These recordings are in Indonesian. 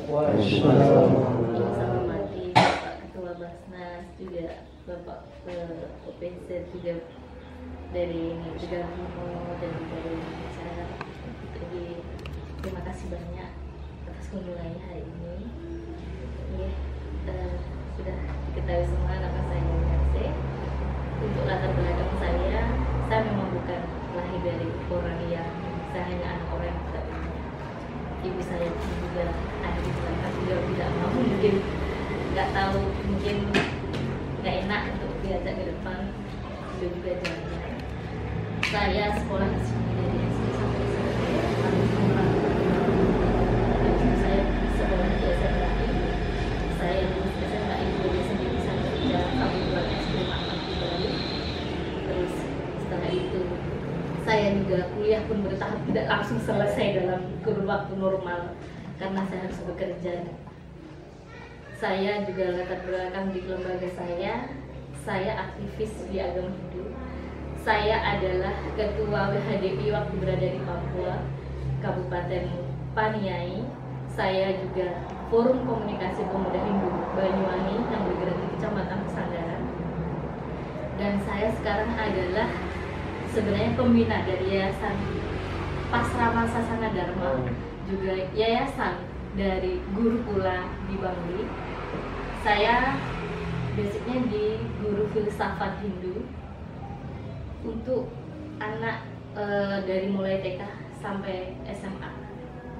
Yang saya hormati Bapak Ketua Basnas, juga Bapak OPC, juga dari Tegal Bimo dan dari Indonesia. Jadi terima kasih banyak atas kunjungannya hari ini. Sudah diketahui semua nama saya Mercy. Untuk latar belakang saya memang bukan lahir dari orang yang, saya hanya anak orang yang tidak punya ibu. Saya juga ada di belakang, juga tidak mau, mungkin nggak tahu, mungkin nggak enak untuk diajak ke depan, juga jalannya. Saya sekolah di sini dari SD sampai SMP. Saya sekolah di SMA. Saya lulus SMA itu sendiri, saya kerja sambil SD Bali. Terus setelah itu saya juga kuliah pun bertahap, tidak langsung selesai dalam kurun waktu normal karena saya harus bekerja. Saya juga latar belakang di lembaga saya aktivis di agama Hindu. Saya adalah ketua WHDI waktu berada di Papua, Kabupaten Paniai. Saya juga Forum Komunikasi Pemuda Hindu Banyuwangi yang bergerak di Kecamatan Pesandaran. Dan saya sekarang adalah sebenarnya pembina dari Yayasan Pasrama Sasana Dharma, juga yayasan dari Gurukula di Bangli. Saya basicnya di guru filsafat Hindu untuk anak dari mulai TK sampai SMA.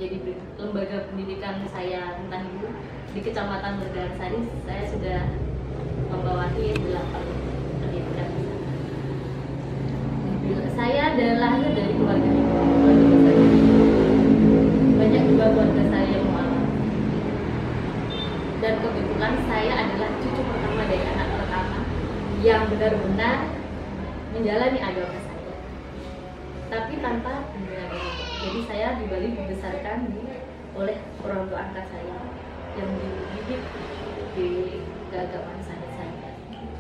Jadi lembaga pendidikan saya tentang Hindu di Kecamatan Merdansari, saya sudah membawahi 8 pendidikan. Saya adalah lahir dari keluarga Hindu, banyak juga keluarga saya yang mualaf. Dan kebetulan saya adalah cucu pertama dari anak pertama yang benar-benar menjalani agama saya, tapi tanpa bimbingan agama. Jadi saya di Bali dibesarkan oleh orang tua angkat saya yang dididik di keagamaan saya,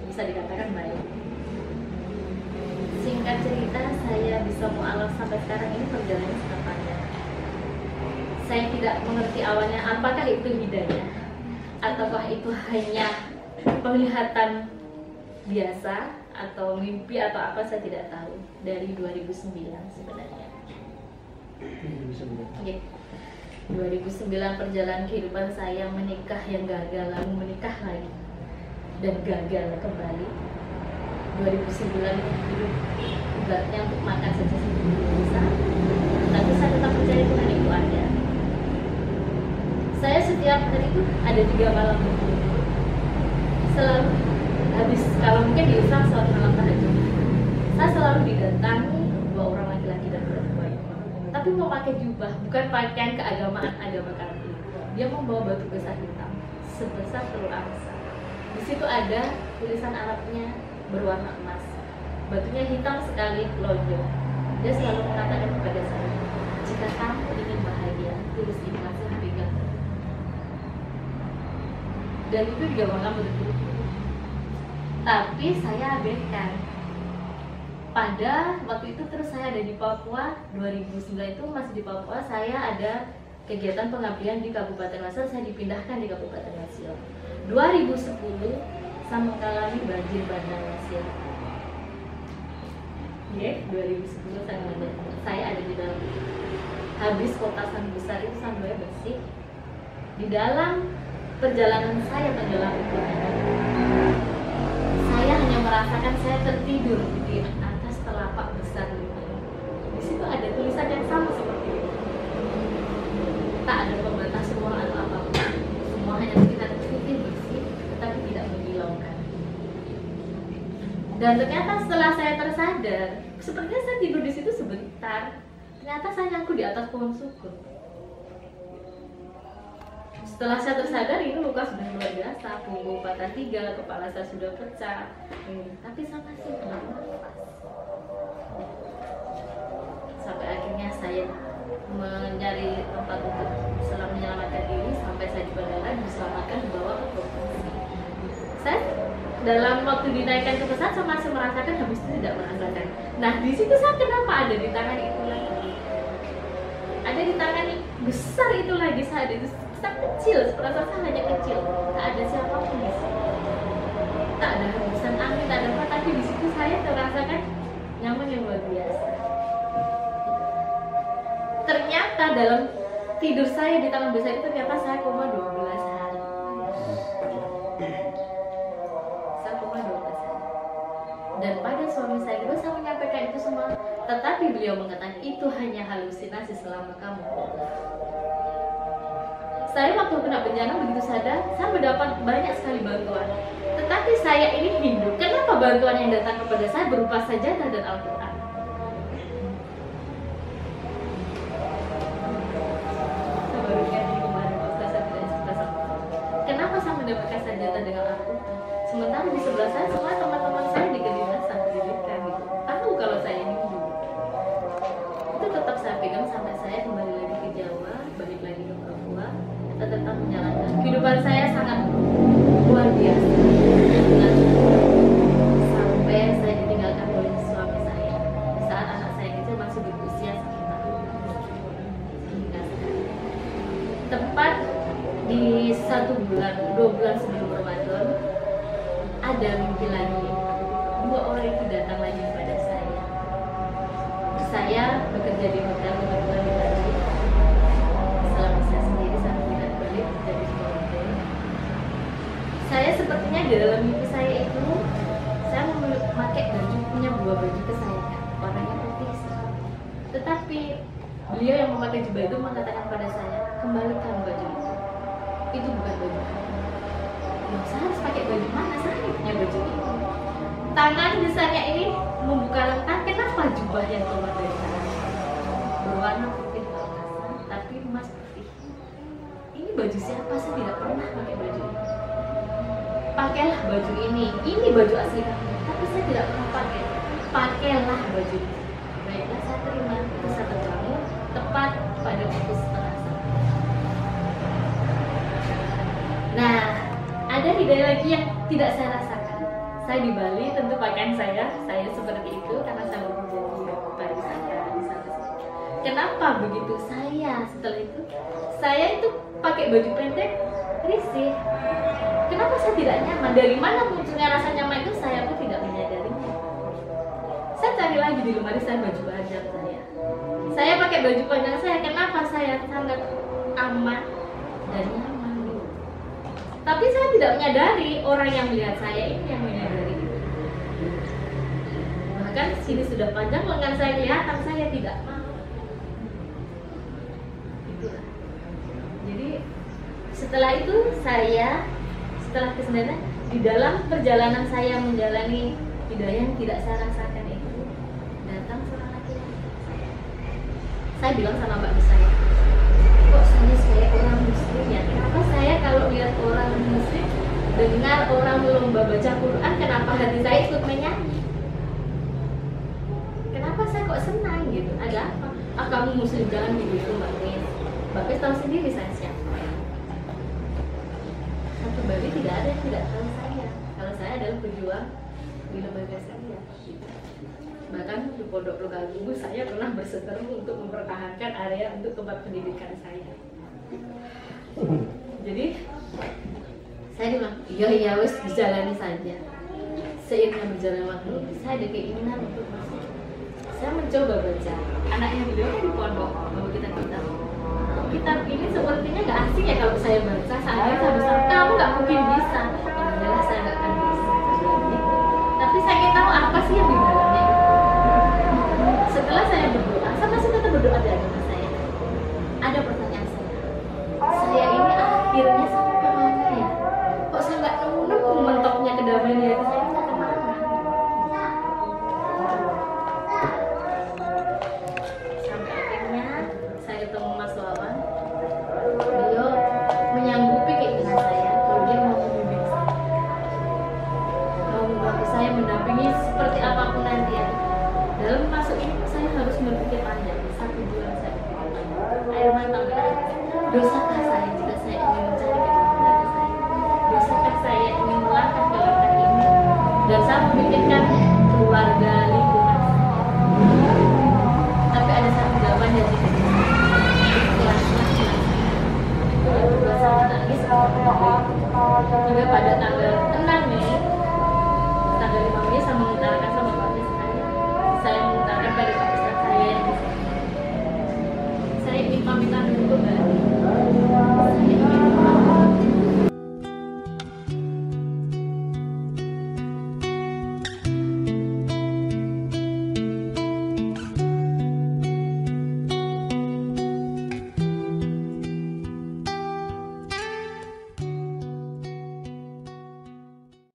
bisa dikatakan baik. Singkat cerita, saya bisa mualaf sampai sekarang ini perjalanannya sangat panjang. Saya tidak mengerti awalnya apakah itu hidayah ataukah itu hanya penglihatan biasa atau mimpi atau apa, saya tidak tahu. Dari 2009 sebenarnya. Okay. 2009 perjalanan kehidupan saya, menikah yang gagal, lalu menikah lagi dan gagal kembali. 2009 hidup ibaratnya untuk makan saja bisa, tapi saya tetap percaya Tuhan itu ada. Saya setiap hari itu ada 3 malam berturut-turut, selalu habis, kalau mungkin di Islam sholat malam tahajud, saya selalu didatangi 2 orang laki-laki dan perempuan, tapi mau pakai jubah, bukan pakaian keagamaan agama kami. Dia membawa batu besar hitam sebesar telur angsa. Di situ ada tulisan Arabnya berwarna emas, batunya hitam sekali, lonjong. Dia selalu mengatakan kepada saya, jika kamu ingin bahagia, tulis ikhlasnya pegang. Dan itu 3 malam berturut-turut. Tapi saya abaikan. Pada waktu itu terus saya ada di Papua, 2009 itu masih di Papua, saya ada kegiatan pengabdian di Kabupaten Lasel, saya dipindahkan di Kabupaten Lasel. 2010 saya mengalami banjir bandang Lasel. Ya, 2010 saya ada di dalam. Habis kota San besar itu sampai bersih. Di dalam perjalanan saya menjelang itu, saya hanya merasakan saya tertidur di atas telapak besar itu. Di situ ada tulisan yang sama seperti itu. Tak ada pembatas ruang atau apapun. Semua hanya sekitar putih bersih, tetapi tidak menghilangkan. Dan ternyata setelah saya tersadar, sepertinya saya tidur di situ sebentar. Ternyata saya nyangkut di atas pohon sukun. Setelah saya tersadar, ini luka sudah luar biasa, punggung patah 3, kepala saya sudah pecah, tapi saya masih bernafas. Sampai akhirnya saya mencari tempat untuk menyelamatkan diri, sampai saya di bandara diselamatkan, dibawa ke provinsi. Saya dalam waktu dinaikkan ke pesawat saya masih merasakan, habis itu tidak merasakan. Nah di situ saya kenapa ada di tangan itu lagi? Ada di tangan besar itu lagi, saya ada di sangat kecil, perasaan saya hanya kecil, tak ada siapapun di situ, tak ada hembusan angin, tak ada apa, tapi di situ saya terasakan nyaman yang luar biasa. Ternyata dalam tidur saya di tangan besar itu ternyata saya koma 12 hari. Saya koma 12 hari. Dan pada suami saya kedua saya menyampaikan itu semua, tetapi beliau mengatakan itu hanya halusinasi selama kamu. Saya waktu kena bencana begitu sadar, saya mendapat banyak sekali bantuan. Tetapi saya ini Hindu, kenapa bantuan yang datang kepada saya berupa sajadah dan Al-Quran? Saya baru ingat ini kemarin waktu saya bilang cerita sama kamu. Kenapa saya mendapatkan sajadah dengan Al-Quran? Sementara di sebelah saya semua teman-teman saya di kedinasan pendidikan gitu. Tahu kalau saya ini Hindu. Itu tetap saya pegang sampai saya kembali lagi ke Jawa, balik lagi ke Papua. Kita tetap menjalankan kehidupan saya sangat luar biasa. Sampai saya ditinggalkan oleh suami saya di saat anak saya kecil masih berusia 1 tahun hingga sekarang. Tepat di 1 bulan, 2 bulan sebelum Ramadan, ada mimpi lagi. 2 orang itu datang lagi kepada saya. Saya bekerja di hotel kebetulan di Bali. Selama saya sendiri saya tidak balik dari hotel. Saya sepertinya di dalam mimpi saya itu saya memakai baju, punya 2 baju kesayangan, warnanya putih. Tetapi beliau yang memakai jubah itu mengatakan pada saya, kembalikan baju itu bukan baju kamu. Loh, saya harus pakai baju mana? Saya punya baju ini. Tangan besarnya ini membuka lengan, kenapa jubah yang keluar dari tangan berwarna putih kalau kasar, tapi emas putih. Ini baju siapa? Saya tidak pernah pakai baju ini. Pakailah baju ini baju asli kamu, tapi saya tidak pernah pakai. Pakailah baju ini. Baiklah, saya terima. Itu saya terbangun tepat pada pukul 1:30. Nah, ada hidayah lagi yang tidak saya rasakan. Saya di Bali, tentu pakaian saya seperti itu karena saya bekerja di pariwisata di sana. Kenapa begitu? Setelah itu saya itu pakai baju pendek risih. Kenapa saya tidak nyaman? Dari mana munculnya rasa nyaman itu saya pun tidak menyadarinya. Saya cari lagi di lemari saya baju panjang saya. Saya pakai baju panjang saya. Kenapa saya sangat aman dan nyaman? Tapi saya tidak menyadari orang yang melihat saya ini yang menyadari itu. Bahkan sini sudah panjang lengan saya kelihatan, saya tidak mau. Itulah. Jadi setelah itu setelah kesadaran di dalam perjalanan saya menjalani hidayah yang tidak saya rasakan itu, datang seorang laki-laki. Saya bilang sama mbak saya, kok saya orang muslim ya? Kenapa saya kalau lihat orang muslim, dengar orang lomba baca Quran, kenapa hati saya ikut menyanyi? Kenapa saya kok senang gitu? Ada apa? Ah, kamu muslim, jangan begitu mbak Nis. Mbak Nis tahu sendiri saya siapa. Satu Bali tidak ada yang tidak tahu saya. Kalau saya adalah pejuang di lembaga saya. Bahkan di Pondok Pelgagung saya pernah berseteru untuk mempertahankan area untuk tempat pendidikan saya. Jadi saya bilang, iya wes dijalani saja. Seiring berjalan waktu, saya ada keinginan untuk masuk. Saya mencoba baca. Anaknya beliau kan di pondok, bawa kitab-kitab. Kitab ini sepertinya nggak asing ya kalau saya baca. Saatnya saya bisa, kamu nggak mungkin bisa. Alhamdulillah saya nggak akan bisa. Tapi saya ingin tahu apa sih yang di dalamnya itu. Setelah saya berdoa, saya masih tetap berdoa di agama saya. Ada pertanyaan saya ini akhirnya sampai kemana ya? Kok saya nggak nemu mentoknya kedamaian di hati saya itu kemana? Sampai akhirnya saya ketemu Mas Wawan. Beliau menyanggupi keinginan saya kalau dia mau membimbing saya, mau membantu saya mendampingi seperti apapun nanti ya. Dalam masuk ini saya harus berpikir panjang. 1 bulan saya berpikir panjang. Air mata mengalir. Dosakah saya jika saya ingin mencari kebenaran saya? Dosakah saya ingin melangkah ke langkah ini? Dan saya memikirkan keluarga lingkungan saya. Tapi ada satu jawaban yang tidak ikhlaslah. Itu juga pada tanggal